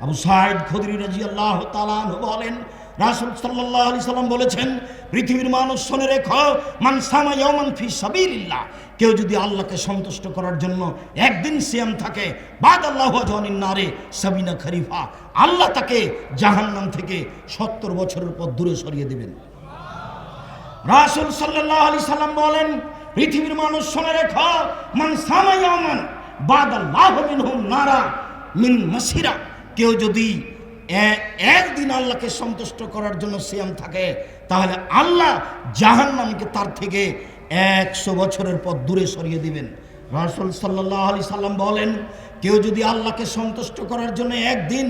আবু সাঈদ খুদরি রাদিয়াল্লাহু তাআলা আনহু বলেন, রাসূল সাল্লাল্লাহু আলাইহি সাল্লাম বলেছেন, পৃথিবীর মানুষ শুনে রেখো, মান সামা ইয়াওমান ফি সাবিলিল্লাহ, কেউ যদি আল্লাহকে সন্তুষ্ট করার জন্য একদিন সিয়াম থাকে, বাদাল্লাহু জানিন নারে সাবিনা খরিফা, আল্লাহ তাকে জাহান্নাম থেকে 70 বছরের পর দূরে সরিয়ে দিবেন। রাসূল সাল্লাল্লাহু আলাইহি সাল্লাম বলেন, পৃথিবীর মানুষ শুনে রেখো, মান সামা ইয়াওমান বাদাল্লাহু মিনহুম নারা মিন মাসিরা, কেউ যদি একদিন আল্লাহকে সন্তুষ্ট করার জন্য সিয়াম থাকে, তাহলে আল্লাহ জাহান্নামকে তার থেকে 100 বছরের পর দূরে সরিয়ে দিবেন। রাসূল সাল্লাল্লাহু আলাইহি সাল্লাম বলেন, কেউ যদি আল্লাহকে সন্তুষ্ট করার জন্য একদিন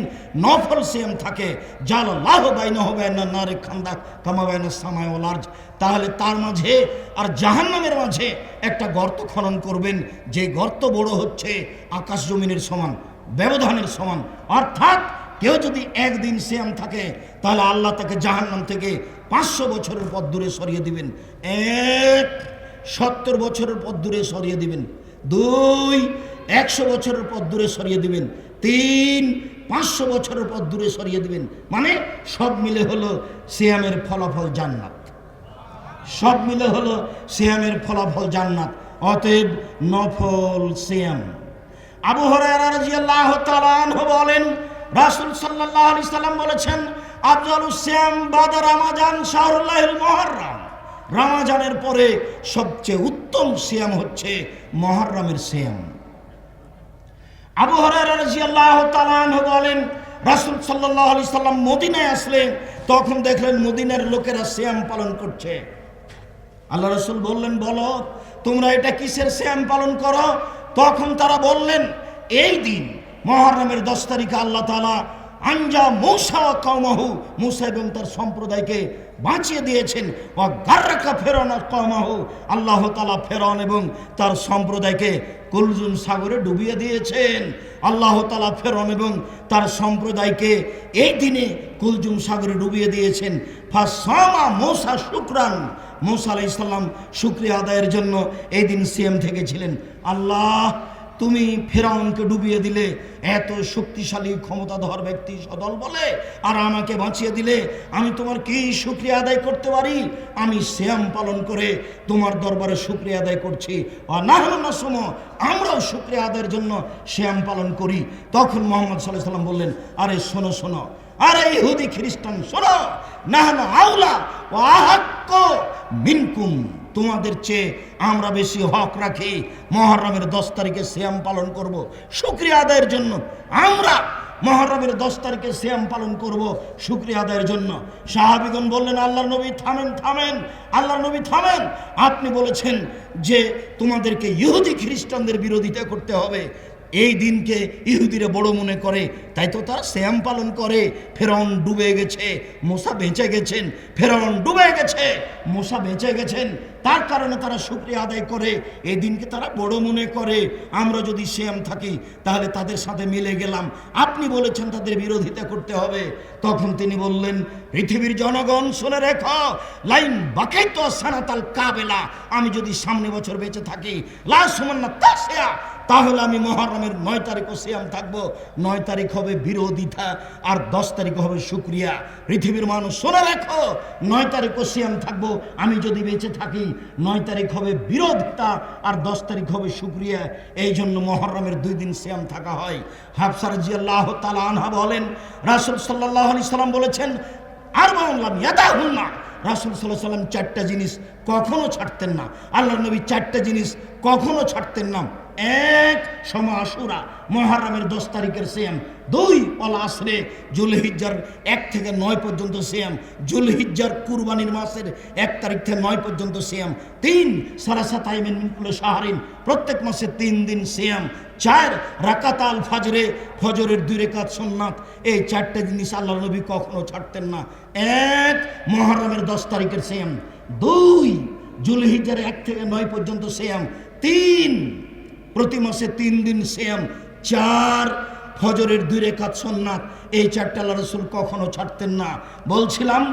নফল সিয়াম থাকে, জালাল্লাহু বাইনাহু বাইনান নারি খান্দাক কামা বাইনাস সামাই ওয়াল আরজ, তাহলে তার মাঝে আর জাহান্নামের মাঝে একটা গর্ত খনন করবেন, যে গর্ত বড় হচ্ছে আকাশ জমিনের সমান, ব্যবধানের সমান। অর্থাৎ কেউ যদি একদিন সিয়াম থাকে, তাহলে আল্লাহ তাকে জাহান্নাম থেকে 500 বছরের পর দূরে সরিয়ে দিবেন। 1 70 বছরের পর দূরে সরিয়ে দিবেন। 2 100 বছরের পর দূরে সরিয়ে দিবেন। 3 500 বছরের পর দূরে সরিয়ে দিবেন। মানে সব মিলে হলো সিয়ামের ফলাফল জান্নাত। সব মিলে হলো সিয়ামের ফলাফল জান্নাত। অতএব নফল সিয়াম। আবু হুরায়রা রাদিয়াল্লাহু তাআলা আনহু বলেন, রাসূল সাল্লাল্লাহু আলাইহি সাল্লাম বলেছেন, আফজালুস সিয়াম বাদা রমাজান শাহরুল্লাহিল মুহররম, রমাজানের পরে সবচেয়ে উত্তম সিয়াম হচ্ছে মুহররমের সিয়াম। আবু হুরায়রা রাদিয়াল্লাহু তাআলা আনহু বলেন, রাসূল সাল্লাল্লাহু আলাইহি সাল্লাম মদিনায় আসলেন, তখন দেখলেন মদিনার লোকেরা সিয়াম পালন করছে। আল্লাহ রাসূল বললেন, বলো তোমরা এটা কিসের সিয়াম পালন করো? তখন তারা বললেন, এই দিন মুহররমের 10 তারিখে আল্লাহ তাআলা আনজা মূসা ওয়া কওমাহু, মূসা এবং তার সম্প্রদায়কে বাঁচিয়ে দিয়েছেন। ওয়া গাররাকা ফিরআউন ওয়া কওমাহু, আল্লাহ তাআলা ফিরআউন এবং তার সম্প্রদায়কে কুলজুম সাগরে ডুবিয়ে দিয়েছেন। আল্লাহ তাআলা ফিরআউন এবং তার সম্প্রদায়কে এই দিনে কুলজুম সাগরে ডুবিয়ে দিয়েছেন। ফাসামা মূসা শুকরান, মূসা আলাইহিস সালাম শুকরিয়া আদায়ের জন্য এই দিন সিয়াম থেকেছিলেন। আল্লাহ, তুমি ফিরআউনকে ডুবিয়ে দিলে, এত শক্তিশালী ক্ষমতাধর ব্যক্তি সদল বলে, আর আমাকে বাঁচিয়ে দিলে, আমি তোমার কি শুকরিয়া আদায় করতে পারি? আমি সিয়াম পালন করে তোমার দরবারে শুকরিয়া আদায় করছি। নাহনু নাসুমু, আমরাও শুকরিয়া আদায়ের জন্য সিয়াম পালন করি। তখন মুহাম্মদ সাল্লাল্লাহু আলাইহি সাল্লাম বললেন, আরে শোনো শোনো, আরে ইহুদি খ্রিস্টান শোনো, নাহনু আউলা ওয়া আহাক্কু মিনকুম, তোমাদের চেয়ে আমরা বেশি হক রাখি মুহররমের 10 তারিখে সিয়াম পালন করব শুকরিয়া আদায়ের জন্য। আমরা মুহররমের 10 তারিখে সিয়াম পালন করব শুকরিয়া আদায়ের জন্য। সাহাবীগণ বললেন, আল্লাহর নবী থামেন থামেন, আল্লাহর নবী থামেন, আপনি বলেছেন যে তোমাদেরকে ইহুদি খ্রিস্টানদের বিরোধিতা করতে হবে। এই দিনকে ইহুদিরা বড় মনে করে, তাই তো তারা সিয়াম পালন করে। ফিরআউন ডুবে গেছে, মূসা বেঁচে গেছেন। ফিরআউন ডুবে গেছে, মূসা বেঁচে গেছেন, তার কারণে তারা শুকরিয়া আদায় করে। এই দিনকে তারা বড় মনে করে। আমরা যদি সিয়াম থাকি, তাহলে তাদের সাথে মিলে গেলাম। আপনি বলেছেন তাদের বিরোধিতা করতে হবে। তখন তিনি বললেন, পৃথিবীর জনগণ শুনে রেখো, লাইন বাকাইতু সানাতাল কাবেলা, আমি যদি সামনে বছর বেঁচে থাকি, লা সুমান্না তাসিয়া, তাহলে আমি মুহররমের 9 তারিখও সিয়াম থাকবো। 9 তারিখ হবে বিরোধিতা, আর 10 তারিখ হবে শুকরিয়া। পৃথিবীর মানুষ শুনে রাখো, 9 তারিখও সিয়াম থাকবো আমি যদি বেঁচে থাকি। 9 তারিখ হবে বিরোধিতা, আর 10 তারিখ হবে শুকরিয়া। এই জন্য মুহররমের 2 দিন সিয়াম থাকা হয়। হাফসা রাদিয়াল্লাহু তাআলা আনহা বলেন, রাসূল সাল্লাল্লাহু আলাইহি সাল্লাম বলেছেন, আরবাউন লাম ইয়াদাহুন্না, রাসূল সাল্লাল্লাহু আলাইহি সাল্লাম 4টা জিনিস কখনো ছাড়তেন না। আল্লাহর নবী 4টা জিনিস কখনো ছাড়তেন না। 1 সমা আশুরা, মুহররমের 10 তারিখের সিয়াম। 2 ওয়াল আসরে, জুলহিজ্জার 1 থেকে 9 পর্যন্ত সিয়াম। জুলহিজ্জার কুরবানির মাসের 1 তারিখ থেকে 9 পর্যন্ত সিয়াম। 3 সালাসাত আইমিন মিন কুল্লি শাহরিন, প্রত্যেক মাসে 3 দিন সিয়াম। 4 রাকাতাল ফজরে, ফজরের 2 রাকাত সুন্নাত। এই 4টা জিনিস আল্লাহর নবী কখনো ছাড়তেন না। 1 মুহররমের 10 তারিখের সিয়াম। 2 জুলহিজ্জার 1 থেকে 9 পর্যন্ত সিয়াম। 3 প্রতি মাসে 3 দিন সিয়াম। 4 ফজরের 2 রাকাত সুন্নাত, এই 4টা আল্লাহ রাসূল কখনো ছাড়তেন না। বলছিলাম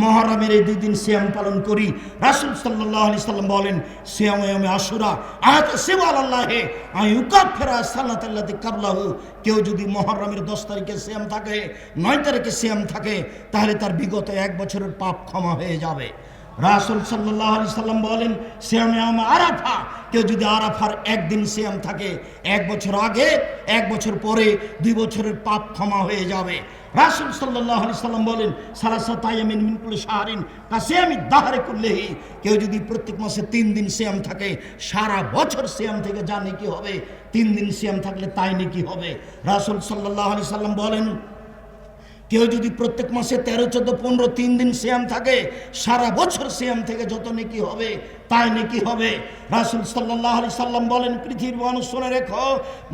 মুহররমের এই 2 দিন সিয়াম পালন করি। রাসূল সাল্লাল্লাহু আলাইহি সাল্লাম বলেন সিয়ামে ইয়াউমে আশুরা আতাসিবু আলাল্লাহি আইয়ুকাফিরা সানাতাল্লাতি কাবলাহু। কেউ যদি মুহররমের 10 তারিখে সিয়াম থাকে, 9 তারিখে সিয়াম থাকে, তাহলে তার বিগত 1 বছরের পাপ ক্ষমা হয়ে যাবে। রাসূল সাল্লাল্লাহু আলাইহি সাল্লাম বলেন সিয়ামে ইয়াউমে আরাফা, কেউ যদি আরাফার 1 দিন সিয়াম থাকে, 1 বছর আগে 1 বছর পরে 2 বছরের পাপ ক্ষমা হয়ে যাবে। রাসূল সাল্লাল্লাহু আলাইহি সাল্লাম বলেন সালাসাতু আইয়ামিন মিন কুল্লি শাহরিন কাসিয়ামিদ দাহরি কুল্লিহি, কেউ যদি প্রত্যেক মাসে 3 দিন সিয়াম থাকে, সারা বছর সিয়াম থেকে যা নেকি হবে 3 দিন সিয়াম থাকলে তাই নেকি হবে। রাসূল সাল্লাল্লাহু আলাইহি সাল্লাম বলেন কেউ যদি প্রত্যেক মাসে 13, 14, 15 3 দিন সিয়াম থাকে, সারা বছর সিয়াম থেকে যত নেকি হবে তাই নেকি হবে। রাসূল সাল্লাল্লাহু আলাইহি সাল্লাম বলেন পৃথিবীর মানুষ শুনে রেখো,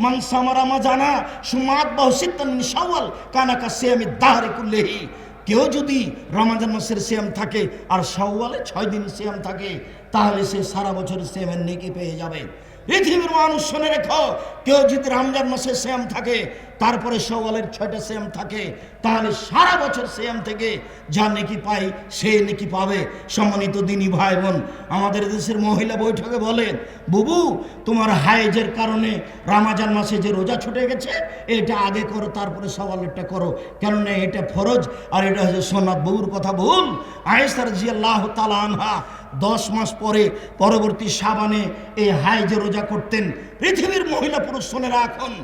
মান সামা রমাজানা সুমাত বাহসিতান মিন শাওয়াল কানা কাসিয়ামিদ দাহরি কুল্লিহি, কেউ যদি রমজান মাসের সিয়াম থাকে আর শাওয়ালে 6 দিন সিয়াম থাকে, তাহলে সে সারা বছর সিয়ামের নেকি পেয়ে যাবে। পৃথিবীর মানুষ শুনে রেখো, কেউ যদি রমজান মাসে সিয়াম থাকে, তারপরে শাওয়ালের 6টা সিয়াম থাকে, তাহলে সারা বছর সিয়াম থেকে যা নেকি পায় সে নেকি পাবে। সম্মানিত দিনী ভাই বোন, আমাদের দেশের মহিলা বৈঠকে বলেন বুবু তোমার হায়েজের কারণে রমজান মাসে যে রোজা ছুটে গেছে এটা আগে করো, তারপরে শাওয়ালেরটা করো, কেননা এটা ফরজ আর এটা হচ্ছে সুন্নাত। বুবুর কথা ভুল। আয়েশা রাদিয়াল্লাহু তাআলা আনহা 10 মাস পরে পরবর্তী শাবানে এই হায়েজের রোজা করতেন। পৃথিবীর মহিলা পুরুষ শুনে রাখুন,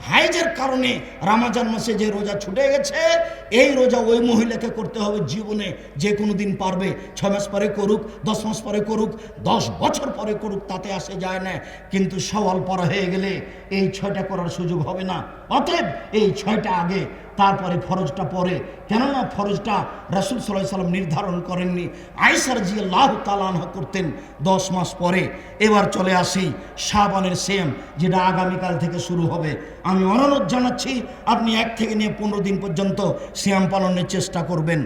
হাইজের কারণে রমজান মাসে যে রোজা ছুটে গেছে এই রোজা ওই মহিলাকে করতে হবে জীবনে যে কোনো দিন পারবে। 6 মাস পরে করুক, 10 মাস পরে করুক, 10 বছর পরে করুক, তাতে আসে যায় না। কিন্তু শাওয়াল পার হয়ে গেলে এই 6টা করার সুযোগ হবে না। অতএব এই 6টা আগে, তারপরে ফরজটা পরে, কেননা ফরজটা রাসূল সাল্লাল্লাহু আলাইহি সাল্লাম নির্ধারণ করেননি। আয়েশা রাদিয়াল্লাহু তাআলা আনহা করতেন 10 মাস পরে। এবার চলে আসি শাবানের সিয়াম, যেটা আগামীকাল থেকে শুরু হবে। আমি অনুরোধ জানাচ্ছি আপনি 1 থেকে নিয়ে 15 দিন পর্যন্ত সিয়াম পালনের চেষ্টা করবেন।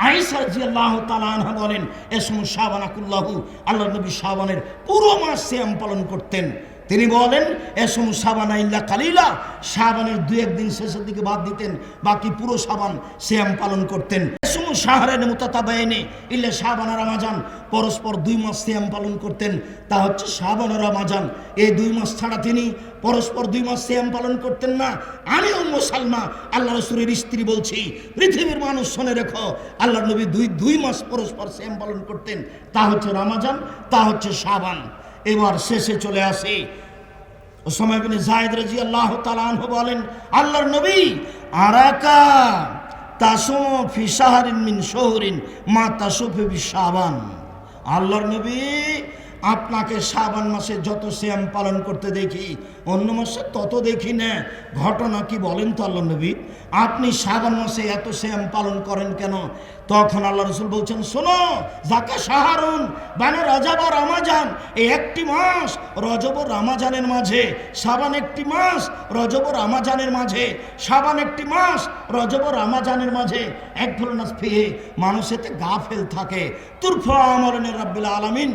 আয়েশা রাদিয়াল্লাহু তাআলা আনহা বলেন এসমু শাবানা কুল্লাহু, আল্লাহর নবী শাবানের পুরো মাস সিয়াম পালন করতেন। তিনি বলেন এসমু শাবানা ইল্লা কালিলা, শাবানের 2-1 দিন শেষের দিকে বাদ দিতেন, বাকি পুরো শাবান সিয়াম পালন করতেন। এসমু শাহরান মুতাতাবাইনি ইল্লা শাবান রমাজান, পরস্পর 2 মাস সিয়াম পালন করতেন, তা হচ্ছে শাবান ও রমাজান। এই 2 মাস ছাড়া তিনি পরস্পর 2 মাস সিয়াম পালন করতেন না। আমি উম্মু সালমা আল্লাহ রাসূলের স্ত্রী বলছি, পৃথিবীর মানুষ শুনে রেখো, আল্লাহর নবী 2 মাস পরস্পর সিয়াম পালন করতেন, তা হচ্ছে রমাজান, তা হচ্ছে শাবান। এবার শেষে চলে আসি, উসামা ইবনে যায়েদ রাদিয়াল্লাহু তাআলা আনহু বলেন আল্লাহর নবী আরাকা তাসুমু ফি শাহরিন মিন শুহুরিন মা তাসুফু ফি শাবান, আল্লাহর নবী আপনাকে শাবান মাসে যত সিয়াম পালন করতে দেখি অন্য মাসে তত দেখি না। ঘটনা কি বলেন তো আল্লাহর নবী, আপনি শাবান মাসে এত সিয়াম পালন করেন কেন? তখন আল্লাহ রাসূল বলছেন শোনো, যাকা শাহরুন বাইনা রজব ও রমাজান, এই একটি মাস রজব ও রমাজানের মাঝে, শাবান একটি মাস রজব ও রমাজানের মাঝে, শাবান একটি মাস রজব ও রমাজানের মাঝে এক ধরনের ফিহে মানুষ এতে গাফেল থাকে। তুরফা আমারুন রাব্বিল আলামিন,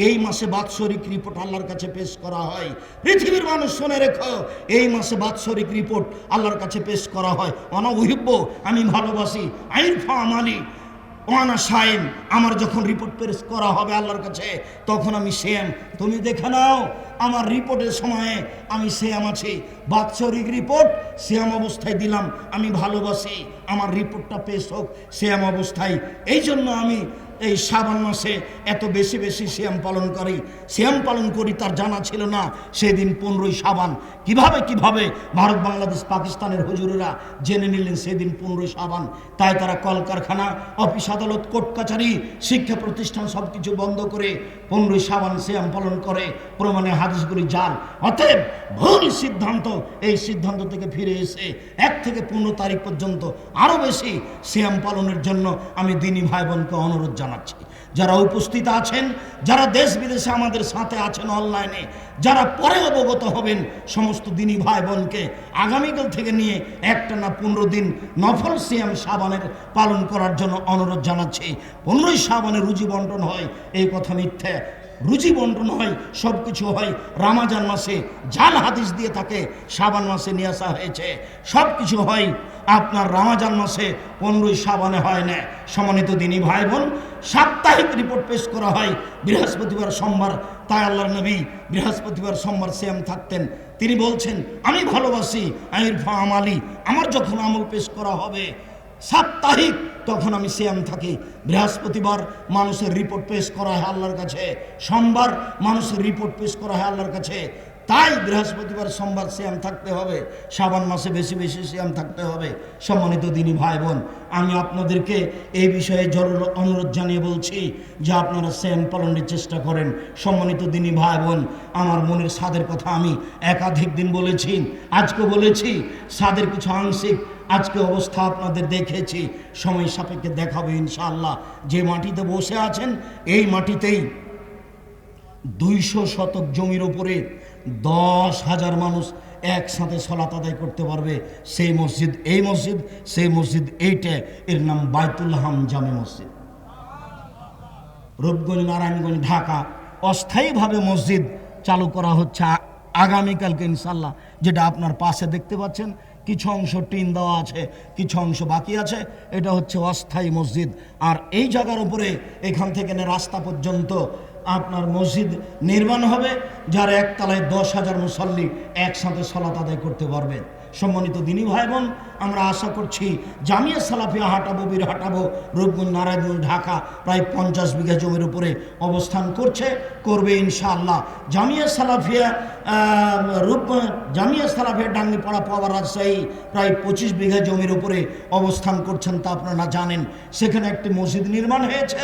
এই মাসে বাৎসরিক রিপোর্ট আল্লাহর কাছে পেশ করা হয়। পৃথিবীর মানুষ শুনে রেখো, এই মাসে বাৎসরিক রিপোর্ট আল্লাহর কাছে পেশ করা হয়। অনা উহিব্ব, আমি ভালোবাসি, আইরফা আমালি ওয়ানা সায়েম, আমার যখন রিপোর্ট পেশ করা হবে আল্লাহর কাছে তখন আমি সিয়াম। তুমি দেখে নাও আমার রিপোর্টের সময়ে আমি সিয়াম আছি। বাৎসরিক রিপোর্ট সিয়াম অবস্থায় দিলাম, আমি ভালোবাসি আমার রিপোর্টটা পেশ হোক সিয়াম অবস্থায়। এই জন্য আমি এই শাবান মাসে এত বেশি বেশি সিয়াম পালন করি। তার জানা ছিল না সেদিন 15ই শাবান। কিভাবে ভারত বাংলাদেশ পাকিস্তানের হুজুরেরা জেনে নিলেন সেদিন 15ই শাবান। তাই তারা কলকারখানা, অফিস আদালত, কোর্ট কাছারি, শিক্ষা প্রতিষ্ঠান সব কিছু বন্ধ করে 15ই শাবান সিয়াম পালন করে। প্রমাণে হাদিসগুলি জাল। অতএব ভুল সিদ্ধান্ত, এই সিদ্ধান্ত থেকে ফিরে এসে 1 থেকে 15 তারিখ পর্যন্ত আরও বেশি সিয়াম পালনের জন্য আমি দিনী ভাই বোনকে অনুরোধ জানাচ্ছি। যারা উপস্থিত আছেন, যারা দেশ বিদেশে আমাদের সাথে আছেন অনলাইনে, যারা পরে অবগত হবেন, সমস্ত দিনী ভাই বোনকে আগামীকাল থেকে নিয়ে একটানা 15 দিন নফল সিয়াম শাবানের পালন করার জন্য অনুরোধ জানাচ্ছি। 15ই শাবানে রুজি বন্টন হয় এই কথা মিথ্যে। রুজি বন্টন হয়, সব কিছু হয় রমজান মাসে। জাল হাদিস দিয়ে তাকে শাবান মাসে নিয়ে আসা হয়েছে। সব কিছু হয় আপনার রমজান মাসে, 15ই শাবানে হয় না। সম্মানিত দিনী ভাই বোন, সাপ্তাহিক রিপোর্ট পেশ করা হয় বৃহস্পতিবার সোমবার। তাই আল্লাহর নবী বৃহস্পতিবার সোমবার সিয়াম থাকতেন। তিনি বলছেন, আমি ভালোবাসি আইরফা আমালি, আমার যখন আমল পেশ করা হবে সাপ্তাহিক, তখন আমি সিয়াম থাকি। বৃহস্পতিবার মানুষের রিপোর্ট পেশ করা হয় আল্লাহর কাছে, সোমবার মানুষের রিপোর্ট পেশ করা হয় আল্লাহর কাছে। তাই বৃহস্পতিবার সোমবার সিয়াম থাকতে হবে, শাবান মাসে বেশি বেশি সিয়াম থাকতে হবে। সম্মানিত দিনী ভাই বোন, আমি আপনাদেরকে এই বিষয়ে জরুরি অনুরোধ জানিয়ে বলছি যে আপনারা সিয়াম পালনের চেষ্টা করেন। সম্মানিত দিনী ভাই বোন, আমার মনের স্বাদের কথা আমি একাধিক দিন বলেছি, আজকে বলেছি। স্বাদের কিছু আংশিক আজকে অবস্থা আপনাদের দেখেছি, সময় সাপেক্ষে দেখাবে ইনশাআল্লাহ। যে মাটিতে বসে আছেন এই মাটিতেই 200 শতক জমির উপরে 10,000 মানুষ একসাথে সালাত আদায় করতে পারবে। সেই মসজিদ এই মসজিদ, সেই মসজিদ এইটা, এর নাম বাইতুল হাম জামে মসজিদ, রূপগঞ্জ, নারায়ণগঞ্জ, ঢাকা। অস্থায়ীভাবে মসজিদ চালু করা হচ্ছে আগামীকালকে ইনশাআল্লাহ। যেটা আপনার পাশে দেখতে পাচ্ছেন, কিছু অংশ টিন দেওয়া আছে, কিছু অংশ বাকি আছে। এটা হচ্ছে অস্থায়ী মসজিদ। আর এই জায়গার উপরে এখান থেকে রাস্তা পর্যন্ত আপনার মসজিদ নির্মাণ হবে, যার একতলায় 10,000 মুসল্লি একসাথে সালাত আদায় করতে পারবে। সম্মানিত দিনী ভাই বোন, আমরা আশা করছি জামিয়া সালাফিয়া হাঁটাবো, বীর হাঁটাবো, রূপগঞ্জ, নারায়ণগঞ্জ, ঢাকা প্রায় 50 বিঘা জমির উপরে অবস্থান করবে ইনশাআল্লাহ। জামিয়া সালাফিয়া জামিয়া সালাফিয়া ডাঙ্গিপাড়া পাওয়া রাজশাহী প্রায় 25 বিঘা জমির উপরে অবস্থান করছেন, তা আপনারা জানেন। সেখানে একটি মসজিদ নির্মাণ হয়েছে,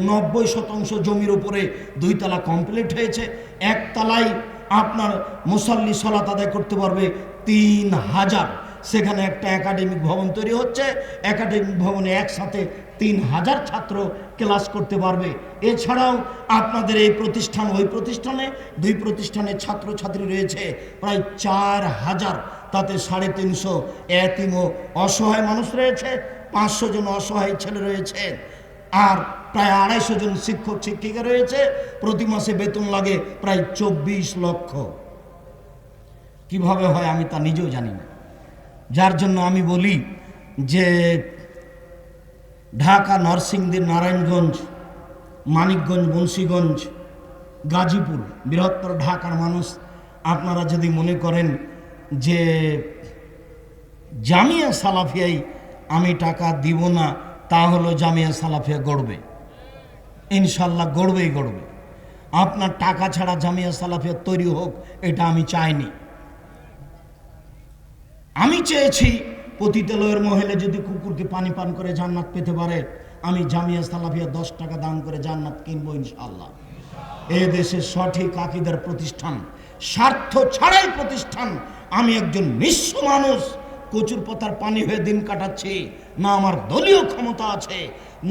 90% জমির উপরে 2 তলা কমপ্লিট হয়েছে। একতলায় আপনার মুসল্লি সালাত আদায় করতে পারবে 3,000। সেখানে একটা একাডেমিক ভবন তৈরি হচ্ছে, একাডেমিক ভবনে একসাথে 3,000 ছাত্র ক্লাস করতে পারবে। এছাড়াও আপনাদের এই প্রতিষ্ঠান, ওই প্রতিষ্ঠানে, 2 প্রতিষ্ঠানে ছাত্রছাত্রী রয়েছে প্রায় 4,000। তাতে 350 এতিম ও অসহায় মানুষ রয়েছে, 500 জন অসহায় ছেলে রয়েছে, আর প্রায় 250 জন শিক্ষক শিক্ষিকা রয়েছে। প্রতি মাসে বেতন লাগে প্রায় 24 লক্ষ। কিভাবে হয় আমি তা নিজেও জানি না। যার জন্য আমি বলি যে ঢাকা, নরসিংদী, নারায়ণগঞ্জ, মানিকগঞ্জ, মুন্সিগঞ্জ, গাজীপুর, বৃহত্তর ঢাকার মানুষ, আপনারা যদি মনে করেন যে জামিয়া সালাফিয়ায় আমি টাকা দিব না, তা হলো জামিয়া সালাফিয়া গড়বে ইনশাল্লাহ, গড়বেই গড়বে। আপনার টাকা ছাড়া জামিয়া সালাফিয়া তৈরি হোক, এটা আমি চাইনি। আমি চেয়েছি পতিতালয়ের মহিলা যদি কুকুরকে পানি পান করে জান্নাত পেতে পারে, আমি জামিয়া সালাফিয়া 10 টাকা দান করে জান্নাত কিনবো ইনশাআল্লাহ। এই দেশের সঠিক আকীদার প্রতিষ্ঠান, স্বার্থ ছাড়াই প্রতিষ্ঠান। আমি একজন নিঃস্ব মানুষ, কচুর পাতার পানি হয়ে দিন কাটাচ্ছি। না আমার দলীয় ক্ষমতা আছে,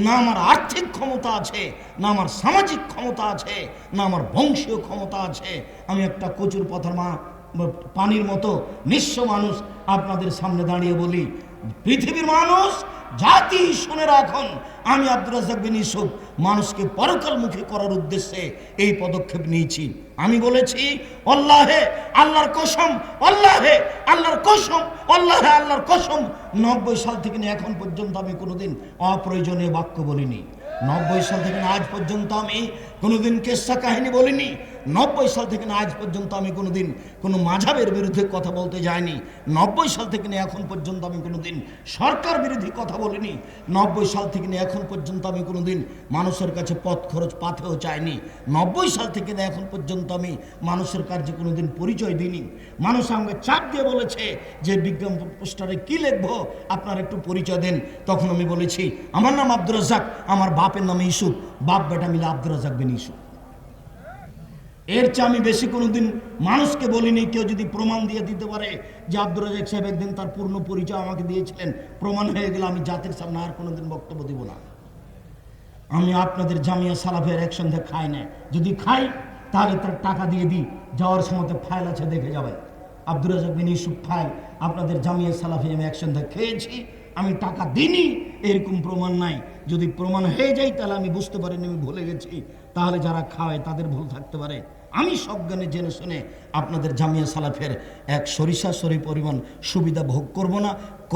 না আমার আর্থিক ক্ষমতা আছে, না আমার সামাজিক ক্ষমতা আছে, না আমার বংশীয় ক্ষমতা আছে। আমি একটা কচুর পাতার পানির মতো নিঃস্ব মানুষ। আপনাদের সামনে দাঁড়িয়ে বলি, পৃথিবীর মানুষ, জাতি শুনে রাখুন, আমি আব্দুর রাজ্জাক বিন ইউসুফ মানুষকে পরকালমুখী করার উদ্দেশ্যে এই পদক্ষেপ নিয়েছি। আমি বলেছি, আল্লাহে আল্লাহর কসম, আল্লাহে আল্লাহর কসম, আল্লাহে আল্লাহর কসম, 90 সাল থেকে এখন পর্যন্ত আমি কোনোদিন অপ্রয়োজনীয় বাক্য বলিনি। 90 সাল থেকে আজ পর্যন্ত আমি কোনোদিন কেসা কাহিনী বলিনি। 90 সাল থেকে আজ পর্যন্ত আমি কোনোদিন কোনো মাঝাবের বিরুদ্ধে কথা বলতে যাইনি। 90 সাল থেকে এখন পর্যন্ত আমি কোনোদিন সরকার বিরোধী কথা বলিনি। 90 সাল থেকে এখন পর্যন্ত আমি কোনোদিন মানুষের কাছে পথ খরচ পাথেও চাইনি। 90 সাল থেকে এখন পর্যন্ত আমি মানুষের কাছে কোনোদিন পরিচয় দিইনি। মানুষ আমাকে চাপ দিয়ে বলেছে যে বিজ্ঞাপন পোস্টারে কি লিখবো, আপনার একটু পরিচয় দেন। তখন আমি বলেছি, আমার নাম আব্দুর রাজ্জাক, আমার বাপের নাম ইউসুফ, বাপ বেটা মিলে আব্দুর রাজ্জাক বিন ইউসুফ। এর চেয়ে আমি বেশি কোনোদিন মানুষকে বলিনি। কেউ যদি প্রমাণ দিয়ে দিতে পারে যে আব্দুর রাজ্জাক সাহেব একদিন তার পূর্ণ পরিচয় আমাকে দিয়েছিলেন, প্রমাণ হয়ে গেলে আমি জাতির সামনে আর কোনোদিন বক্তব্য দিব না। আমি আপনাদের জামিয়া সালাফিয়ার এক সন্ধ্যা খাই না। যদি খাই তাহলে তার টাকা দিয়ে দিই, যাওয়ার সময় ফাইল আছে দেখে যাবেন। আব্দুর রাজ্জাক বিন ইউসুফ ফাইল আপনাদের জামিয়া সালাফিয়া আমি এক সন্ধ্যা খেয়েছি, আমি টাকা দিইনি, এরকম প্রমাণ নাই। যদি প্রমাণ হয়ে যায় তাহলে আমি বুঝতে পারিনি, আমি ভুলে গেছি। তাহলে যারা খাওয়ায় তাদের ভুল থাকতে পারে। আমি সজ্ঞানে জেনে শুনে আপনাদের জামিয়া সালাফের এক সরিষা সরি পরিমাণ সুবিধা ভোগ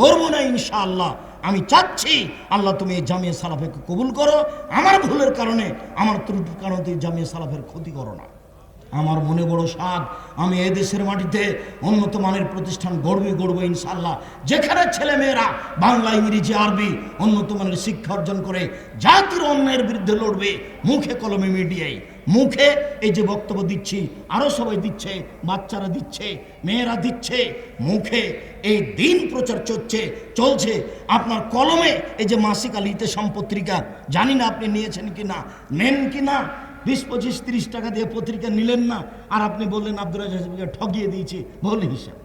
করব না ইনশাআল্লাহ। আমি চাচ্ছি আল্লাহ তুমি এই জামিয়া সালাফেকে কবুল করো, আমার ভুলের কারণে, আমার ত্রুটির কারণে এই জামিয়া সালাফের ক্ষতি করো না। আমার মনে বড় সাধ, আমি এই দেশের মাটিতে উন্নত মানের প্রতিষ্ঠান গড়বো ইনশাআল্লাহ, যেখানে ছেলে মেয়েরা বাংলা, ইংরেজি, আরবি উন্নত মানের শিক্ষা অর্জন করে জাতির অন্যায়ের বিরুদ্ধে লড়বে, মুখে কলমে মিডিয়ায়। মুখে এই যে বক্তব্য দিচ্ছি, আরও সবাই দিচ্ছে, বাচ্চারা দিচ্ছে, মেয়েরা দিচ্ছে, মুখে এই দিন প্রচার চলছে। আপনার কলমে এই যে মাসিক আল ইতেসাম পত্রিকা, জানি না আপনি নিয়েছেন কি না, নেন কি না, 20, 25, 30 টাকা দিয়ে পত্রিকা নিলেন না, আর আপনি বললেন আব্দুর রাজ্জাককে ঠকিয়ে দিয়েছি। ভুল হিসাব।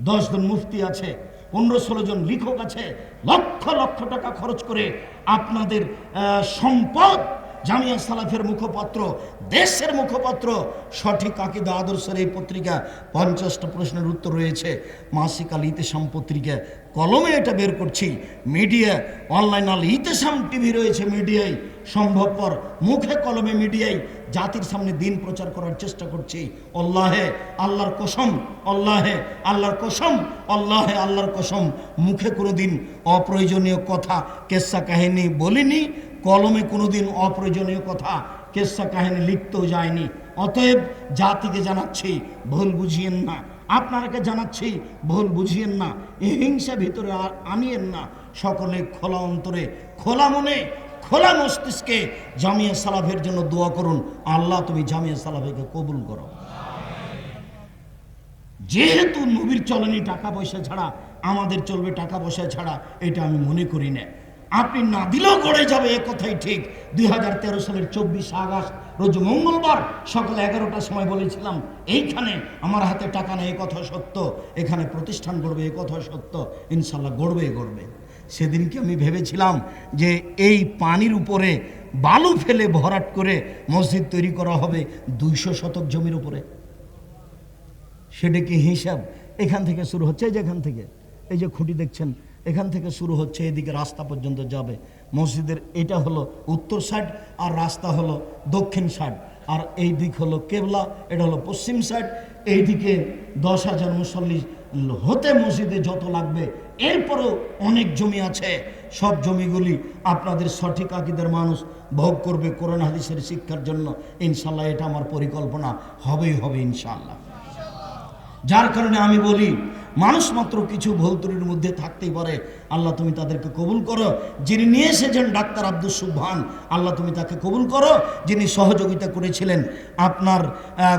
10 জন মুফতি আছে, 15-16 জন লেখক আছে, লক্ষ লক্ষ টাকা খরচ করে আপনাদের সম্পদ জামিয়া সালাফের মুখপাত্র, দেশের মুখপাত্র, সঠিক আকীদা আদর্শের এই পত্রিকা 50টা প্রশ্নের উত্তর রয়েছে। মাসিক আল ইতেসাম পত্রিকা কলমে এটা বের করছি, মিডিয়া অনলাইন আল ইতেসাম টিভি রয়েছে মিডিয়ায়, সম্ভবপর মুখে কলমে মিডিয়ায় জাতির সামনে দিন প্রচার করার চেষ্টা করছি। আল্লাহর কসম মুখে কোনোদিন অপ্রয়োজনীয় কথা, কেসা কাহিনী বলিনি, কলমে কোনোদিন অপ্রয়োজনীয় কথা, কেসা কাহিনী লিখতেও যায়নি। অতএব জাতিকে জানাচ্ছি, ভুল বুঝিয়েন না, আপনাকে জানাচ্ছি, ভুল বুঝিয়েন না, হিংসা ভিতরে আনিয়েন না। সকলে খোলা অন্তরে, খোলা মনে, খোলা মস্তিষ্কে জামিয়া সালাফের জন্য দোয়া করুন। আল্লাহ তুমি জামিয়া সালাফেকে কবুল করো। যেহেতু নবীর চলনি টাকা পয়সা ছাড়া, আমাদের চলবে টাকা পয়সা ছাড়া, এটা আমি মনে করি না। আপনি না দিলেও গড়ে যাবে, এ কথাই ঠিক। 2013 সালের 24 আগস্ট রোজ মঙ্গলবার সকাল 11টার সময় বলেছিলাম, এইখানে আমার হাতে টাকা নেই, এ কথা সত্য, এখানে প্রতিষ্ঠান গড়বে, এ কথা সত্য, ইনশাল্লাহ গড়বে। সেদিনকে আমি ভেবেছিলাম যে এই পানির উপরে বালু ফেলে ভরাট করে মসজিদ তৈরি করা হবে 200 শতক জমির উপরে। সেটা কি হিসাব? এখান থেকে শুরু হচ্ছে, যেখান থেকে এই যে খুঁটি দেখছেন, এখান থেকে শুরু হচ্ছে, এদিকে রাস্তা পর্যন্ত যাবে। মসজিদের এটা হলো উত্তর সাইড, আর রাস্তা হলো দক্ষিণ সাইড, আর এই দিক হলো কেবলা, এটা হলো পশ্চিম সাইড। এইদিকে 10,000 মুসল্লি হতে মসজিদে যত লাগবে, এরপরও অনেক জমি আছে, সব জমিগুলি আপনাদের সঠিক আকীদার মানুষ ভোগ করবে কোরআন হাদিসের শিক্ষার জন্য। ইনশাল্লাহ এটা আমার পরিকল্পনা হবে ইনশাল্লাহ। যার কারণে আমি বলি, মানুষ মাত্র কিছু ভুল ত্রুটির মধ্যে থাকতেই পারে, আল্লাহ তুমি তাদেরকে কবুল করো। যিনি নিয়ে এসেছেন ডাক্তার আব্দুল সুবহান, আল্লাহ তুমি তাকে কবুল করো। যিনি সহযোগিতা করেছিলেন আপনার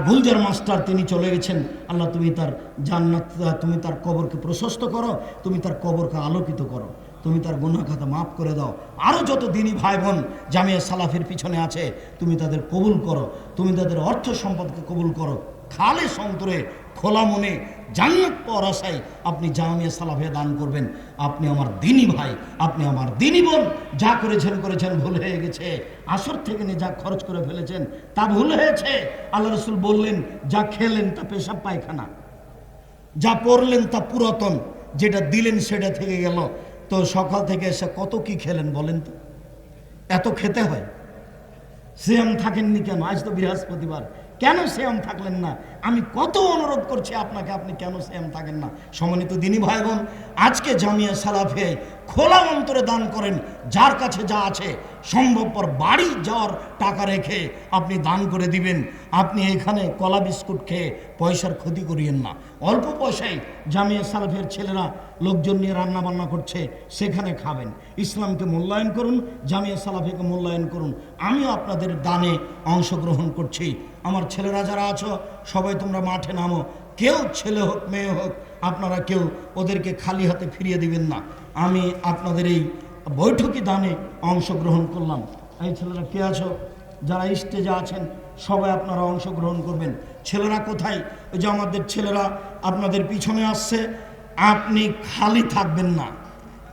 গুলজার মাস্টার, তিনি চলে গেছেন, আল্লাহ তুমি তার জান্নাত, তুমি তার কবরকে প্রশস্ত করো, তুমি তার কবরকে আলোকিত করো, তুমি তার গুনাহ খাতা মাফ করে দাও। আরও যত দিনী ভাই বোন জামিয়া সালাফের পিছনে আছে, তুমি তাদের কবুল করো, তুমি তাদের অর্থ সম্পদকে কবুল করো। খালেস অন্তরে, খোলা মনে, জান্নাত পাওয়ার আশায় আপনি জামিয়া সালাফে দান করবেন। আপনি আমার দিনী ভাই, আপনি আমার দিনী বোন। যা করেছেন ভুল হয়ে গেছে। আসর থেকে নিয়ে যা খরচ করে ফেলেছেন তা ভুল হয়েছে। আল্লাহ রাসূল বললেন, যা খেলেন তা পেশাব পায়খানা, যা পড়লেন তা পুরাতন, যেটা দিলেন সেটা থেকে গেল। তো সকাল থেকে এসে কত কি খেলেন বলেন তো? এত খেতে হয়? সিয়াম থাকেননি কেন? আজ তো বৃহস্পতিবার, কেন সিয়াম থাকলেন না? আমি কত অনুরোধ করছি আপনাকে, আপনি কেন সিয়াম থাকেন না? সম্মানিত দিনী ভাই বোন, আজকে জামিয়া সালাফে খোলা অন্তরে দান করেন। যার কাছে যা আছে সম্ভবপর বাড়ি যাওয়ার টাকা রেখে আপনি দান করে দিবেন। আপনি এখানে কলা বিস্কুট খেয়ে পয়সার ক্ষতি করিয়েন না। অল্প পয়সায় জামিয়া সালাফের ছেলেরা লোকজন নিয়ে রান্না বান্না করছে, সেখানে খাবেন। ইসলামকে মূল্যায়ন করুন, জামিয়া সালাফিকে মূল্যায়ন করুন। আমিও আপনাদের দানে অংশগ্রহণ করছি। আমার ছেলেরা যারা আছো সবাই তোমরা মাঠে নামো, কেউ ছেলে হোক মেয়ে হোক, আপনারা কেউ ওদেরকে খালি হাতে ফিরিয়ে দিবেন না। আমি আপনাদের এই বৈঠকি দানে অংশগ্রহণ করলাম। এই ছেলেরা কে আছো যারা স্টেজে আছেন, সবাই আপনারা অংশগ্রহণ করবেন। ছেলেরা কোথায়? ওই যে আমাদের ছেলেরা আপনাদের পিছনে আসছে। আপনি খালি থাকবেন না,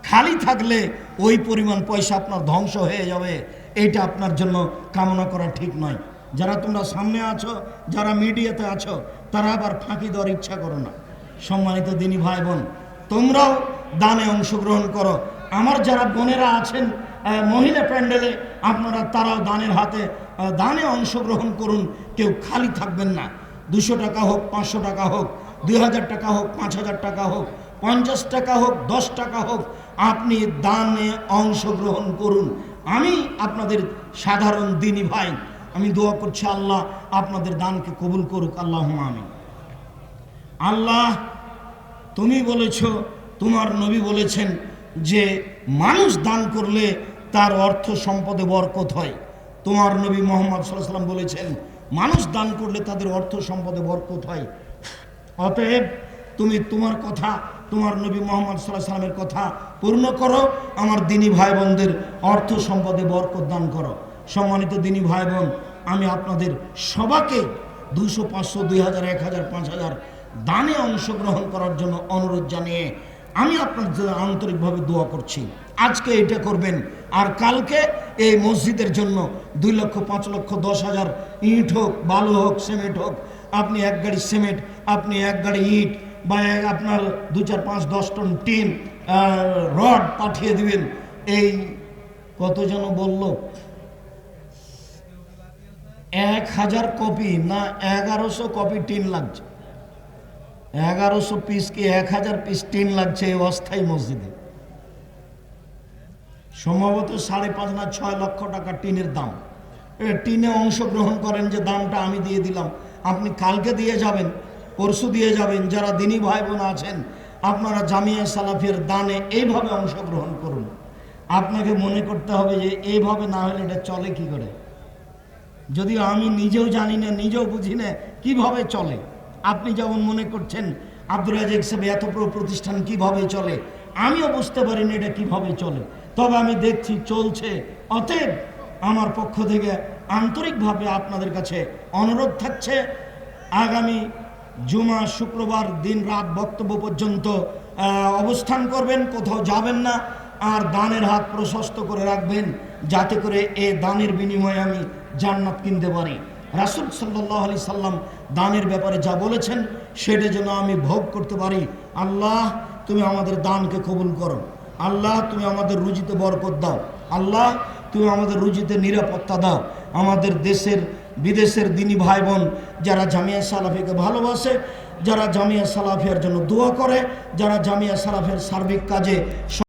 খালি থাকলে ওই পরিমাণ পয়সা আপনার ধ্বংস হয়ে যাবে। এইটা আপনার জন্য কামনা করা ঠিক নয়। যারা তোমরা সামনে আছো, যারা মিডিয়াতে আছো, তারা আবার ফাঁকি দেওয়ার ইচ্ছা করো না। সম্মানিত দিনী ভাই বোন, তোমরাও দানে অংশগ্রহণ করো। আমার যারা বোনেরা আছেন মহিলা প্যান্ডেলে আপনারা তারাও দানের হাতে দানে অংশগ্রহণ করুন। কেউ খালি থাকবেন না। 200 টাকা হোক, 500 টাকা হোক, 2000 টাকা হোক, 5000 টাকা হোক, 50 টাকা হোক, 10 টাকা হোক, আপনি দানে অংশগ্রহণ করুন। আমি আপনাদের সাধারণ দিনী ভাই, আমি দোয়া করছি আল্লাহ আপনাদের দানকে কবুল করুক। আল্লাহুম্মা আমিন। আল্লাহ, তুমি বলেছ, তোমার নবী বলেছেন যে মানুষ দান করলে তার অর্থ সম্পদে বরকত হয়। তোমার নবী মুহাম্মদ সাল্লাল্লাহু আলাইহি ওয়াসাল্লাম বলেছেন মানুষ দান করলে তাদের অর্থ সম্পদে বরকত হয়। অতএব তুমি তোমার কথা, তোমার নবী মুহাম্মদ সাল্লাল্লাহু আলাইহি ওয়াসাল্লামের কথা পূর্ণ করো। আমার দিনী ভাই বোনদের অর্থ সম্পদে বরকত দান করো। সম্মানিত দিনী ভাই বোন, আমি আপনাদের সবাইকে 200, 500, 2000, 1000, 5000 দানে অংশগ্রহণ করার জন্য অনুরোধ জানিয়ে আমি আপনাদের আন্তরিকভাবে দোয়া করছি। আজকে এটা করবেন, আর কালকে এই মসজিদের জন্য 2 লক্ষ, 5 লক্ষ, 10,000 ইট হোক, বালু হোক, সিমেন্ট হোক, আপনি 1 গাড়ি সিমেন্ট, আপনি 1 গাড়ি ইট, বা আপনার 2, 4, 5, 10 টন টিন রড পাঠিয়ে দিবেন। এই কত যেন বলল, 1000 কপি না 1100 কপি টিন লাগছে। 1100 পিস কি 1000 পিস টিন লাগছে এই অস্থায়ী মসজিদে। সম্ভবত 5.5 না 6 লক্ষ টাকা টিনের দাম। টিনে অংশগ্রহণ করেন, যে দামটা আমি দিয়ে দিলাম, আপনি কালকে দিয়ে যাবেন, পরশু দিয়ে যাবেন। যারা দিনী ভাই বোন আছেন, আপনারা জামিয়া সালাফিয়ার দানে এইভাবে অংশগ্রহণ করুন। আপনাকে মনে করতে হবে যে এইভাবে না হলে এটা চলে কি করে। যদিও আমি নিজেও জানি না, নিজেও বুঝি না কীভাবে চলে। আপনি যেমন মনে করছেন আব্দুল রাজ্জাক সাহেব এত বড় প্রতিষ্ঠান কিভাবে চলে, আমিও বুঝতে পারি না এটা কিভাবে চলে, তবে আমি দেখছি চলছে। অতএব আমার পক্ষ থেকে আন্তরিকভাবে আপনাদের কাছে অনুরোধ থাকছে, আগামী জুমা, শুক্রবার দিন রাত বক্তব্য পর্যন্ত অবস্থান করবেন, কোথাও যাবেন না, আর দানের হাত প্রশস্ত করে রাখবেন, যাতে করে এ দানের বিনিময়ে আমি জান্নাত কিনতে পারি। রাসূল সাল্লাল্লাহু আলাইহি সাল্লাম দানের ব্যাপারে যা বলেছেন সেটা যেন আমি ভোগ করতে পারি। আল্লাহ, তুমি আমাদের দানকে কবুল করো। আল্লাহ, তুমি আমাদের রুজিতে বরকত দাও। আল্লাহ, তুমি আমাদের রুজিতে নিরাপত্তা দাও। আমাদের দেশের বিদেশের দিনী ভাই বোন যারা জামিয়া সালাফিকে ভালোবাসে, যারা জামিয়া সালাফিয়ার জন্য দোয়া করে, যারা জামিয়া সালাফিয়ার সার্বিক কাজে